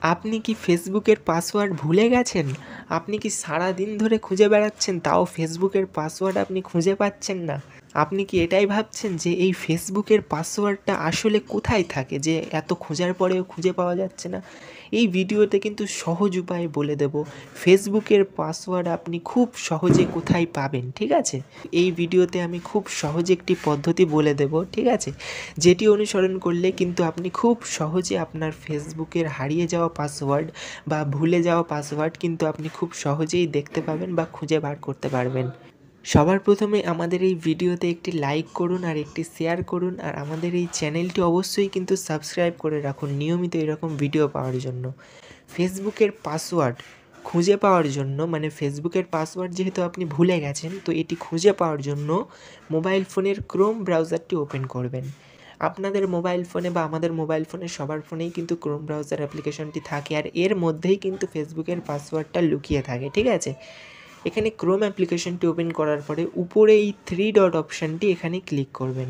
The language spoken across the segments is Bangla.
আপনি কি ফেসবুকের পাসওয়ার্ড ভুলে গেছেন? আপনি কি সারাদিন ধরে খুঁজে বেড়াচ্ছেন তাও ফেসবুকের পাসওয়ার্ড আপনি খুঁজে পাচ্ছেন না? আপনি কি এটাই ভাবছেন যে এই ফেসবুকের পাসওয়ার্ডটা আসলে কোথায় থাকে যে এত খোঁজার পরেও খুঁজে পাওয়া যাচ্ছে না? এই ভিডিওতে কিন্তু সহজ উপায়ে বলে দেব ফেসবুকের পাসওয়ার্ড আপনি খুব সহজে কোথায় পাবেন, ঠিক আছে? এই ভিডিওতে আমি খুব সহজে একটি পদ্ধতি বলে দেব, ঠিক আছে? যেটি অনুসরণ করলে কিন্তু আপনি খুব সহজে আপনার ফেসবুকের হারিয়ে যাওয়া পাসওয়ার্ড বা ভুলে যাওয়া পাসওয়ার্ড কিন্তু আপনি খুব সহজেই দেখতে পাবেন বা খুঁজে বার করতে পারবেন। সবার প্রথমে আমাদের এই ভিডিওতে একটি লাইক করুন আর একটি শেয়ার করুন, আর আমাদের এই চ্যানেলটি অবশ্যই কিন্তু সাবস্ক্রাইব করে রাখুন নিয়মিত এরকম ভিডিও পাওয়ার জন্য। ফেসবুকের পাসওয়ার্ড খুঁজে পাওয়ার জন্য, মানে ফেসবুকের পাসওয়ার্ড যেহেতু আপনি ভুলে গেছেন, তো এটি খুঁজে পাওয়ার জন্য মোবাইল ফোনের ক্রোম ব্রাউজারটি ওপেন করবেন। আপনাদের মোবাইল ফোনে বা আমাদের মোবাইল ফোনে সবার ফোনেই কিন্তু ক্রোম ব্রাউজার অ্যাপ্লিকেশনটি থাকে, আর এর মধ্যেই কিন্তু ফেসবুকের পাসওয়ার্ডটা লুকিয়ে থাকে, ঠিক আছে? এখানে ক্রোম অ্যাপ্লিকেশনটি ওপেন করার পরে উপরে এই 3 ডট অপশানটি এখানে ক্লিক করবেন।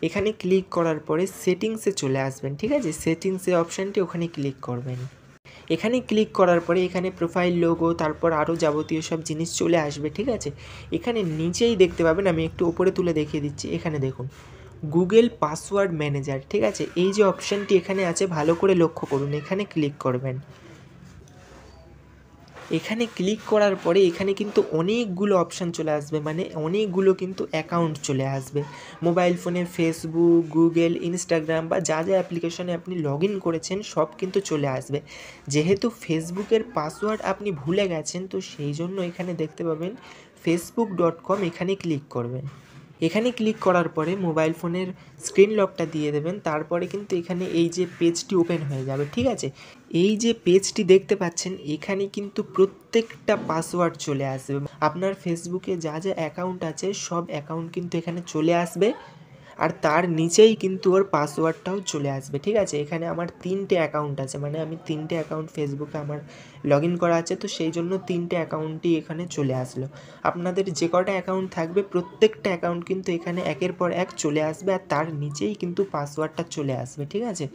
এখানে ক্লিক করার পরে সেটিংসে চলে আসবেন, ঠিক আছে? সেটিংসের অপশানটি ওখানে ক্লিক করবেন। এখানে ক্লিক করার পরে এখানে প্রোফাইল লোগো, তারপর আরও যাবতীয় সব জিনিস চলে আসবে, ঠিক আছে? এখানে নিচেই দেখতে পাবেন, আমি একটু ওপরে তুলে দেখিয়ে দিচ্ছি, এখানে দেখুন গুগল পাসওয়ার্ড ম্যানেজার, ঠিক আছে? এই যে অপশানটি এখানে আছে ভালো করে লক্ষ্য করুন, এখানে ক্লিক করবেন। এখানে ক্লিক করার পরে এখানে কিন্তু অনেকগুলো অপশান চলে আসবে, মানে অনেকগুলো কিন্তু অ্যাকাউন্ট চলে আসবে। মোবাইল ফোনে ফেসবুক, গুগল, ইনস্টাগ্রাম বা যা যা অ্যাপ্লিকেশনে আপনি লগ ইন করেছেন সব কিন্তু চলে আসবে। যেহেতু ফেসবুকের পাসওয়ার্ড আপনি ভুলে গেছেন, তো সেই জন্য এখানে দেখতে পাবেন facebook.com, এখানে ক্লিক করবেন। এখানে ক্লিক করার পরে মোবাইল ফোনের স্ক্রিন লকটা দিয়ে দেবেন, তারপরে কিন্তু এখানে এই যে পেজটি ওপেন হয়ে যাবে, ঠিক আছে? এই যে পেজটি দেখতে পাচ্ছেন এখানে কিন্তু প্রত্যেকটা পাসওয়ার্ড চলে আসবে। আপনার ফেসবুকে যা যা অ্যাকাউন্ট আছে সব অ্যাকাউন্ট কিন্তু এখানে চলে আসবে, আর তার নিচেই কিন্তু ওর পাসওয়ার্ডটাও চলে আসবে, ঠিক আছে? এখানে আমার 3টে অ্যাকাউন্ট আছে, মানে আমি 3টে অ্যাকাউন্ট ফেসবুকে আমার লগ ইন করা আছে, তো সেই জন্য 3টে অ্যাকাউন্টই এখানে চলে আসলো। আপনাদের যে কটা অ্যাকাউন্ট থাকবে প্রত্যেকটা অ্যাকাউন্ট কিন্তু এখানে একের পর এক চলে আসবে, আর তার নিচেই কিন্তু পাসওয়ার্ডটা চলে আসবে, ঠিক আছে?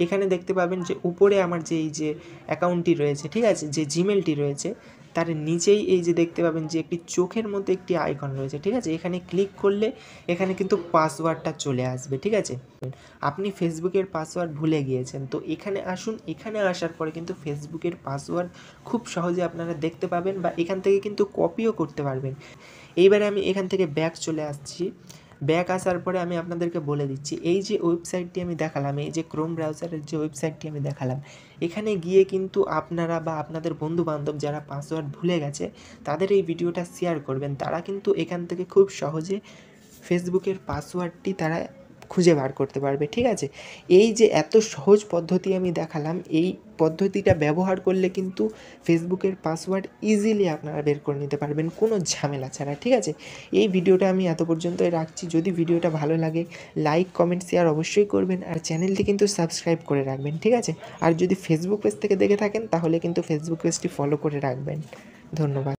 এখানে দেখতে পাবেন যে উপরে আমার যে এই যে অ্যাকাউন্টটি রয়েছে, ঠিক আছে, যে জিমেলটি রয়েছে তার নিচেই এই যে দেখতে পাবেন যে একটি চোখের মতো একটি আইকন রয়েছে, ঠিক আছে? এখানে ক্লিক করলে এখানে কিন্তু পাসওয়ার্ডটা চলে আসবে, ঠিক আছে? আপনি ফেসবুকের পাসওয়ার্ড ভুলে গিয়েছেন, তো এখানে আসুন। এখানে আসার পরে কিন্তু ফেসবুকের পাসওয়ার্ড খুব সহজে আপনারা দেখতে পাবেন বা এখান থেকে কিন্তু কপিও করতে পারবেন। এইবারে আমি এখান থেকে ব্যাক চলে আসছি। ব্যাক আসার পরে আমি আপনাদেরকে বলে দিচ্ছি, এই যে ওয়েবসাইটটি আমি দেখালাম, এই যে ক্রোম ব্রাউজারের যে ওয়েবসাইটটি আমি দেখালাম, এখানে গিয়ে কিন্তু আপনারা বা আপনাদের বন্ধুবান্ধব যারা পাসওয়ার্ড ভুলে গেছে তাদের এই ভিডিওটা শেয়ার করবেন। তারা কিন্তু এখান থেকে খুব সহজে ফেসবুকের পাসওয়ার্ডটি তারা খুঁজে বার করতে পারবে, ঠিক আছে? এই যে এত সহজ পদ্ধতি আমি দেখালাম, এই পদ্ধতিটা ব্যবহার করলে কিন্তু ফেসবুকের পাসওয়ার্ড ইজিলি আপনারা বের করে নিতে পারবেন কোনো ঝামেলা ছাড়া, ঠিক আছে? এই ভিডিওটা আমি এত পর্যন্তই রাখছি। যদি ভিডিওটা ভালো লাগে লাইক, কমেন্ট, শেয়ার অবশ্যই করবেন, আর চ্যানেলটি কিন্তু সাবস্ক্রাইব করে রাখবেন, ঠিক আছে? আর যদি ফেসবুক পেজ থেকে দেখে থাকেন তাহলে কিন্তু ফেসবুক পেজটি ফলো করে রাখবেন। ধন্যবাদ।